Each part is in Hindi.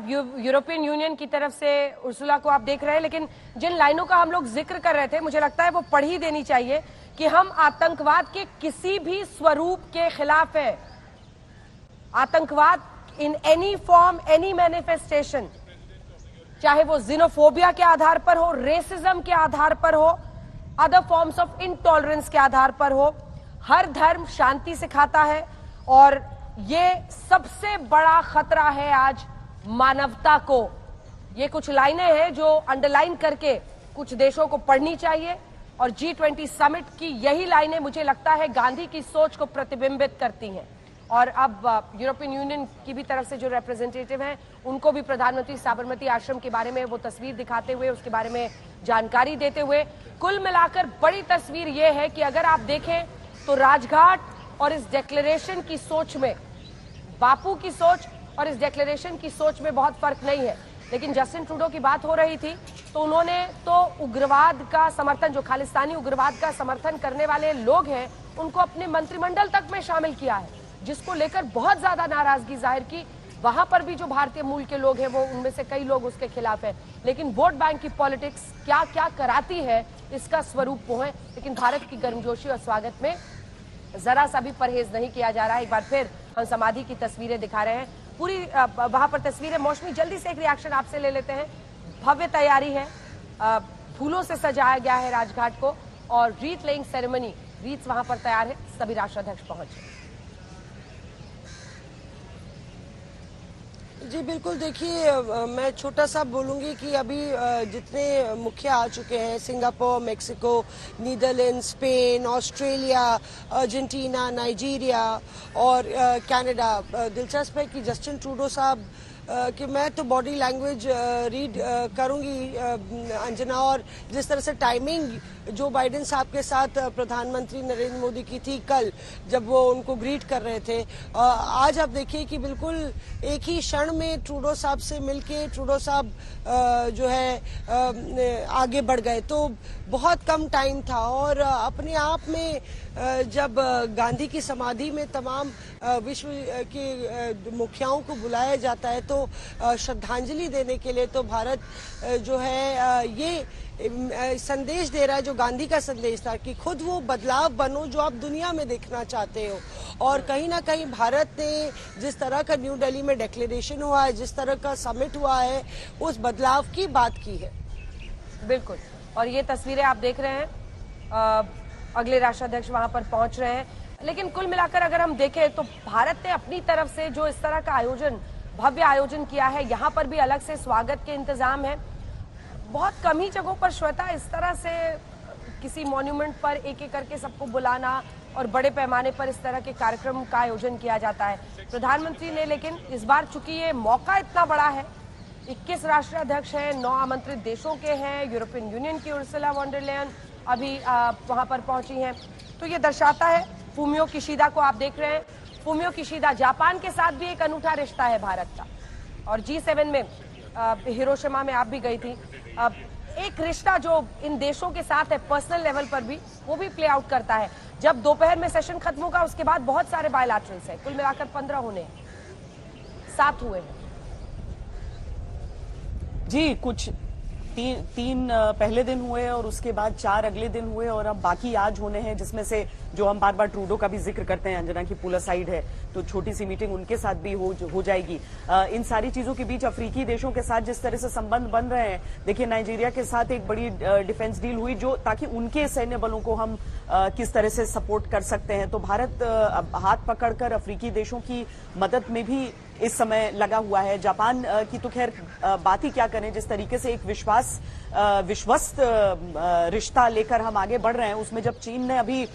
यूरोपियन यूनियन की तरफ से उर्सुला को आप देख रहे हैं, लेकिन जिन लाइनों का हम लोग जिक्र कर रहे थे, मुझे लगता है वो पढ़ ही देनी चाहिए कि हम आतंकवाद के किसी भी स्वरूप के खिलाफ हैं। आतंकवाद in any form, any manifestation, चाहे वो जिनोफोबिया के आधार पर हो, रेसिज्म के आधार पर हो, अदर फॉर्म्स ऑफ इंटॉलरेंस के आधार पर हो, हर धर्म शांति सिखाता है और ये सबसे बड़ा खतरा है आज मानवता को। ये कुछ लाइनें हैं जो अंडरलाइन करके कुछ देशों को पढ़नी चाहिए और G20 समिट की यही लाइनें मुझे लगता है गांधी की सोच को प्रतिबिंबित करती हैं। और अब यूरोपियन यूनियन की भी तरफ से जो रिप्रेजेंटेटिव हैं उनको भी प्रधानमंत्री साबरमती आश्रम के बारे में वो तस्वीर दिखाते हुए उसके बारे में जानकारी देते हुए, कुल मिलाकर बड़ी तस्वीर ये है कि अगर आप देखें तो राजघाट और इस डिक्लेरेशन की सोच में, बापू की सोच और इस डिक्लेरेशन की सोच में बहुत फर्क नहीं है। लेकिन जस्टिन ट्रूडो की बात हो रही थी तो उन्होंने तो उग्रवाद का समर्थन, जो खालिस्तानी उग्रवाद का समर्थन करने वाले लोग हैं उनको अपने मंत्रिमंडल तक में शामिल किया है, जिसको लेकर बहुत ज्यादा नाराजगी जाहिर की। वहां पर भी जो भारतीय मूल के लोग हैं वो उनमें से कई लोग उसके खिलाफ हैं। लेकिन वोट बैंक की पॉलिटिक्स क्या क्या कराती है इसका स्वरूप वो है। लेकिन भारत की गर्मजोशी और स्वागत में जरा सा भी परहेज नहीं किया जा रहा है। एक बार फिर हम समाधि की तस्वीरें दिखा रहे हैं, पूरी वहां पर तस्वीरें। मौसमी, जल्दी से एक रिएक्शन आपसे ले लेते हैं। भव्य तैयारी है, फूलों से सजाया गया है राजघाट को और रीत लेइंग सेरेमनी, रीत वहां पर तैयार है, सभी राष्ट्राध्यक्ष पहुंचे। जी बिल्कुल, देखिए मैं छोटा सा बोलूंगी कि अभी जितने मुखिया आ चुके हैं, Singapore, Mexico, Netherland, Spain, Australia, Argentina, Nigeria और कनाडा। दिलचस्प है कि जस्टिन ट्रूडो साहब कि मैं तो बॉडी लैंग्वेज रीड करूंगी अंजना, और जिस तरह से टाइमिंग जो बाइडेन साहब के साथ प्रधानमंत्री नरेंद्र मोदी की थी कल जब वो उनको ग्रीट कर रहे थे, आज आप देखिए कि बिल्कुल एक ही क्षण में ट्रूडो साहब से मिलके ट्रूडो साहब जो है आगे बढ़ गए। तो बहुत कम टाइम था और अपने आप में जब गांधी की समाधि में तमाम विश्व के मुखियाओं को बुलाया जाता है तो श्रद्धांजलि देने के लिए, तो भारत जो है ये संदेश दे रहा है जो गांधी का संदेश था कि खुद वो बदलाव बनो जो आप दुनिया में देखना चाहते हो। और कहीं ना कहीं भारत ने जिस तरह का न्यू दिल्ली में डिक्लेरेशन हुआ है, जिस तरह का समिट हुआ है, उस बदलाव की बात की है। बिल्कुल, और ये तस्वीरें आप देख रहे हैं, अगले राष्ट्राध्यक्ष वहां पर पहुंच रहे हैं। लेकिन कुल मिलाकर अगर हम देखें तो भारत ने अपनी तरफ से जो इस तरह का आयोजन, भव्य आयोजन किया है, यहाँ पर भी अलग से स्वागत के इंतजाम है। बहुत कम ही जगहों पर श्वेता इस तरह से किसी मॉन्यूमेंट पर एक एक करके सबको बुलाना और बड़े पैमाने पर इस तरह के कार्यक्रम का आयोजन किया जाता है। प्रधानमंत्री ने, लेकिन इस बार चूंकि ये मौका इतना बड़ा है, 21 राष्ट्राध्यक्ष हैं, 9 आमंत्रित देशों के हैं, यूरोपियन यूनियन की उर्सुला वॉन डर लेयन अभी वहां पर पहुंची हैं, तो ये दर्शाता है। फूमियो किशिदा को आप देख रहे हैं, फूमियो किशिदा, जापान के साथ भी एक अनूठा रिश्ता है भारत का, और G7 में हिरोशिमा में आप भी गई थी। एक रिश्ता जो इन देशों के साथ है पर्सनल लेवल पर भी, वो भी प्ले आउट करता है। जब दोपहर में सेशन खत्म होगा उसके बाद बहुत सारे बायलैटरल्स हैं, कुल मिलाकर 15 होने, 7 हुए हैं जी। कुछ तीन पहले दिन हुए और उसके बाद 4 अगले दिन हुए और अब बाकी आज होने हैं, जिसमें से जो हम बार बार ट्रूडो का भी जिक्र करते हैं अंजना की पोलर साइड है, तो छोटी सी मीटिंग उनके साथ भी हो जाएगी। इन सारी चीजों के बीच अफ्रीकी देशों के साथ जिस तरह से संबंध बन रहे हैं, देखिए नाइजीरिया के साथ एक बड़ी डिफेंस डील हुई जो ताकि उनके सैन्य बलों को हम किस तरह से सपोर्ट कर सकते हैं। तो भारत हाथ पकड़कर अफ्रीकी देशों की मदद में भी इस समय लगा हुआ है। जापान की तो खैर बात ही क्या करें, जिस तरीके से एक विश्वस्त रिश्ता लेकर हम आगे बढ़ रहे हैं, उसमें जब चीन ने अभी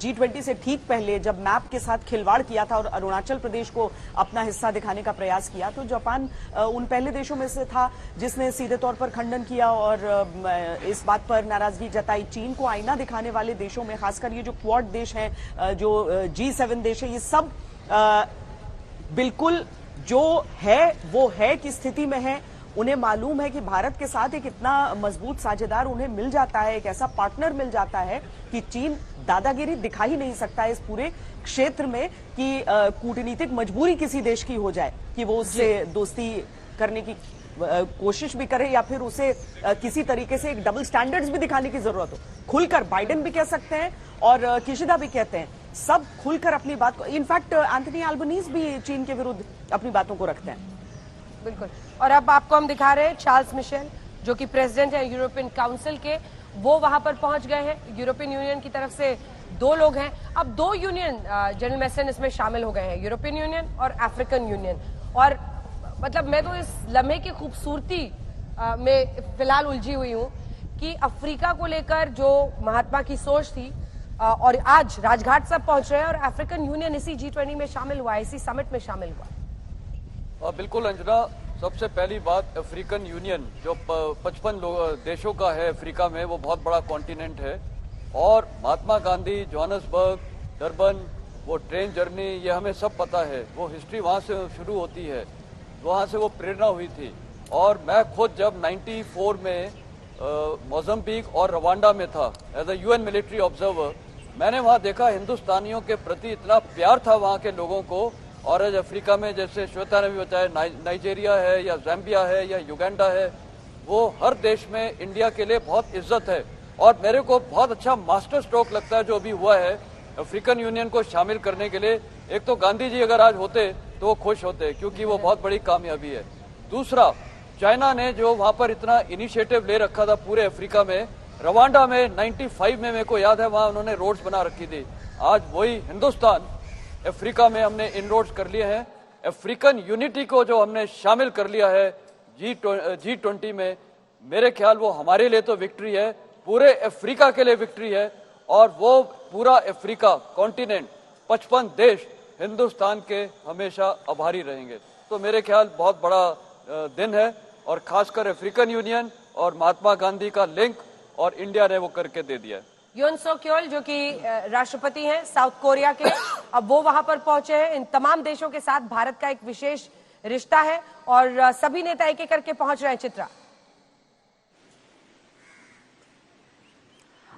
G20 से ठीक पहले जब मैप के साथ खिलवाड़ किया था और अरुणाचल प्रदेश को अपना हिस्सा दिखाने का प्रयास किया, तो जापान उन पहले देशों में से था जिसने सीधे तौर पर खंडन किया और इस बात पर नाराजगी जताई। चीन को आईना दिखाने वाले देशों में खासकर ये जो क्वाड देश हैं, जो G7 देश है, ये सब बिल्कुल जो है वो है की स्थिति में है। उन्हें मालूम है कि भारत के साथ एक इतना मजबूत साझेदार उन्हें मिल जाता है, एक ऐसा पार्टनर मिल जाता है कि चीन दादागिरी दिखा ही नहीं सकता है इस पूरे क्षेत्र में कि कूटनीतिक मजबूरी किसी देश की हो जाए कि वो उससे दोस्ती करने की कोशिश भी करे या फिर उसे किसी तरीके से एक डबल स्टैंडर्ड्स भी दिखाने की जरूरत हो। खुलकर बाइडेन भी कह सकते हैं और किशिदा भी कहते हैं, सब खुलकर अपनी बात को, इनफैक्ट एंथनी अल्बनीज भी चीन के विरुद्ध अपनी बातों को रखते हैं। बिल्कुल। और अब आपको हम दिखा रहे हैं चार्ल्स मिशेल, जो कि प्रेसिडेंट है यूरोपियन काउंसिल के, वो वहां पर पहुंच गए हैं। यूरोपियन यूनियन की तरफ से 2 लोग हैं। अब 2 यूनियन जनरल मेसन इसमें शामिल हो गए हैं, यूरोपियन यूनियन और अफ्रीकन यूनियन। और मतलब मैं तो इस लम्हे की खूबसूरती में फिलहाल उलझी हुई हूं कि अफ्रीका को लेकर जो महात्मा की सोच थी और आज राजघाट सब पहुंच रहे हैं और अफ्रीकन यूनियन इसी G20 में शामिल हुआ, इसी समिट में शामिल हुआ। बिल्कुल अंजना, सबसे पहली बात, अफ्रीकन यूनियन जो 55 देशों का है अफ्रीका में, वो बहुत बड़ा कॉन्टिनेंट है। और महात्मा गांधी, जोहान्सबर्ग, डरबन, वो ट्रेन जर्नी, ये हमें सब पता है। वो हिस्ट्री वहाँ से शुरू होती है, वहाँ से वो प्रेरणा हुई थी। और मैं खुद जब 94 में मोज़म्बिक और रवांडा में था as a UN military observer, मैंने वहाँ देखा हिंदुस्तानियों के प्रति इतना प्यार था वहाँ के लोगों को। और आज अफ्रीका में, जैसे श्वेता ने भी बताया, नाइजीरिया है या ज़ैम्बिया है या युगांडा है, वो हर देश में इंडिया के लिए बहुत इज्जत है। और मेरे को बहुत अच्छा मास्टर स्ट्रोक लगता है जो अभी हुआ है अफ्रीकन यूनियन को शामिल करने के लिए। एक तो गांधी जी अगर आज होते तो वो खुश होते, क्योंकि वो बहुत बड़ी कामयाबी है। दूसरा, चाइना ने जो वहाँ पर इतना इनिशिएटिव ले रखा था पूरे अफ्रीका में, रवांडा में 95 में मेरे को याद है, वहाँ उन्होंने रोड्स बना रखी थी। आज वही हिंदुस्तान अफ्रीका में हमने इनरोड्स कर लिए हैं। अफ्रीकन यूनिटी को जो हमने शामिल कर लिया है G20 में, मेरे ख्याल वो हमारे लिए तो विक्ट्री है, पूरे अफ्रीका के लिए विक्ट्री है। और वो पूरा अफ्रीका कॉन्टिनेंट, 55 देश हिंदुस्तान के हमेशा आभारी रहेंगे। तो मेरे ख्याल बहुत बड़ा दिन है। और खासकर अफ्रीकन यूनियन और महात्मा गांधी का लिंक और इंडिया ने वो करके दे दिया है। योन सोक योल जो कि राष्ट्रपति हैं साउथ कोरिया के, अब वो वहां पर पहुंचे हैं। इन तमाम देशों के साथ भारत का एक विशेष रिश्ता है और सभी नेता एक एक करके पहुंच रहे हैं। चित्रा,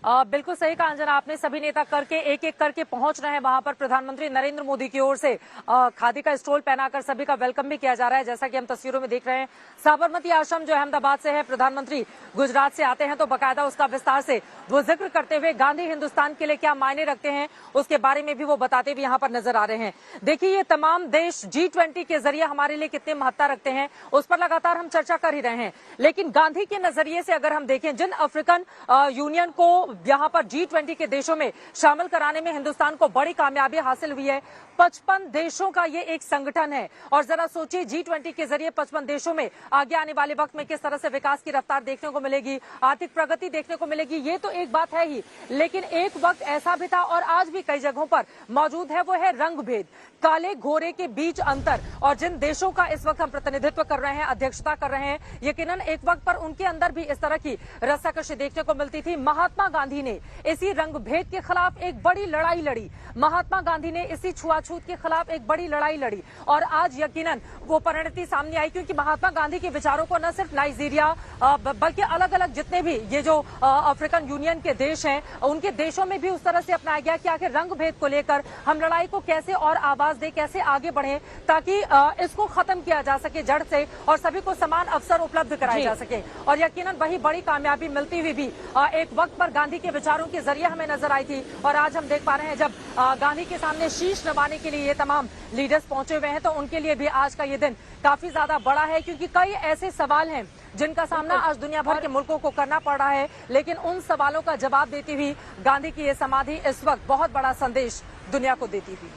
बिल्कुल सही कहा अंजना आपने, सभी नेता करके एक एक करके पहुंच रहे हैं वहां पर। प्रधानमंत्री नरेंद्र मोदी की ओर से खादी का स्टॉल पहनाकर सभी का वेलकम भी किया जा रहा है, जैसा कि हम तस्वीरों में देख रहे हैं। साबरमती आश्रम जो अहमदाबाद से है, प्रधानमंत्री गुजरात से आते हैं तो बाकायदा उसका विस्तार से वो जिक्र करते हुए गांधी हिंदुस्तान के लिए क्या मायने रखते हैं उसके बारे में भी वो बताते हुए यहाँ पर नजर आ रहे हैं। देखिए, ये तमाम देश G20 के जरिए हमारे लिए कितने महत्ता रखते हैं उस पर लगातार हम चर्चा कर ही रहे हैं। लेकिन गांधी के नजरिए से अगर हम देखें, जिन अफ्रीकन यूनियन को यहाँ पर G20 के देशों में शामिल कराने में हिंदुस्तान को बड़ी कामयाबी हासिल हुई है। 55 देशों का ये एक संगठन है और जरा सोचिए G20 के जरिए 55 देशों में आगे आने वाले वक्त में किस तरह से विकास की रफ्तार देखने को मिलेगी, आर्थिक प्रगति देखने को मिलेगी। ये तो एक बात है ही, लेकिन एक वक्त ऐसा भी था और आज भी कई जगहों पर मौजूद है, वो है रंग भेद, काले घोरे के बीच अंतर। और जिन देशों का इस वक्त हम प्रतिनिधित्व कर रहे हैं, अध्यक्षता कर रहे हैं, यकीनन एक वक्त पर उनके अंदर भी इस तरह की रस्साकशी देखने को मिलती थी। महात्मा गांधी ने इसी रंग भेद के खिलाफ एक बड़ी लड़ाई लड़ी, महात्मा गांधी ने इसी छुआछूत के खिलाफ एक बड़ी लड़ाई लड़ी और आज यकीनन वो परिणति सामने आई, क्योंकि महात्मा गांधी के विचारों को न सिर्फ नाइजीरिया बल्कि अलग अलग जितने भी ये जो अफ्रीकन यूनियन के देश हैं उनके देशों में भी उस तरह से अपनाया गया कि आखिर रंग भेद को लेकर हम लड़ाई को कैसे और आवाज दे, कैसे आगे बढ़े ताकि इसको खत्म किया जा सके जड़ से और सभी को समान अवसर उपलब्ध कराए जा सके। और यकीनन वही बड़ी कामयाबी मिलती हुई भी एक वक्त पर गांधी के विचारों के जरिए हमें नजर आई थी और आज हम देख पा रहे हैं जब गांधी के सामने शीश नवाने के लिए ये तमाम लीडर्स पहुंचे हुए हैं तो उनके लिए भी आज का ये दिन काफी ज्यादा बड़ा है, क्योंकि कई ऐसे सवाल हैं जिनका सामना आज दुनिया भर के मुल्कों को करना पड़ रहा है, लेकिन उन सवालों का जवाब देती हुई गांधी की ये समाधि इस वक्त बहुत बड़ा संदेश दुनिया को देती थी।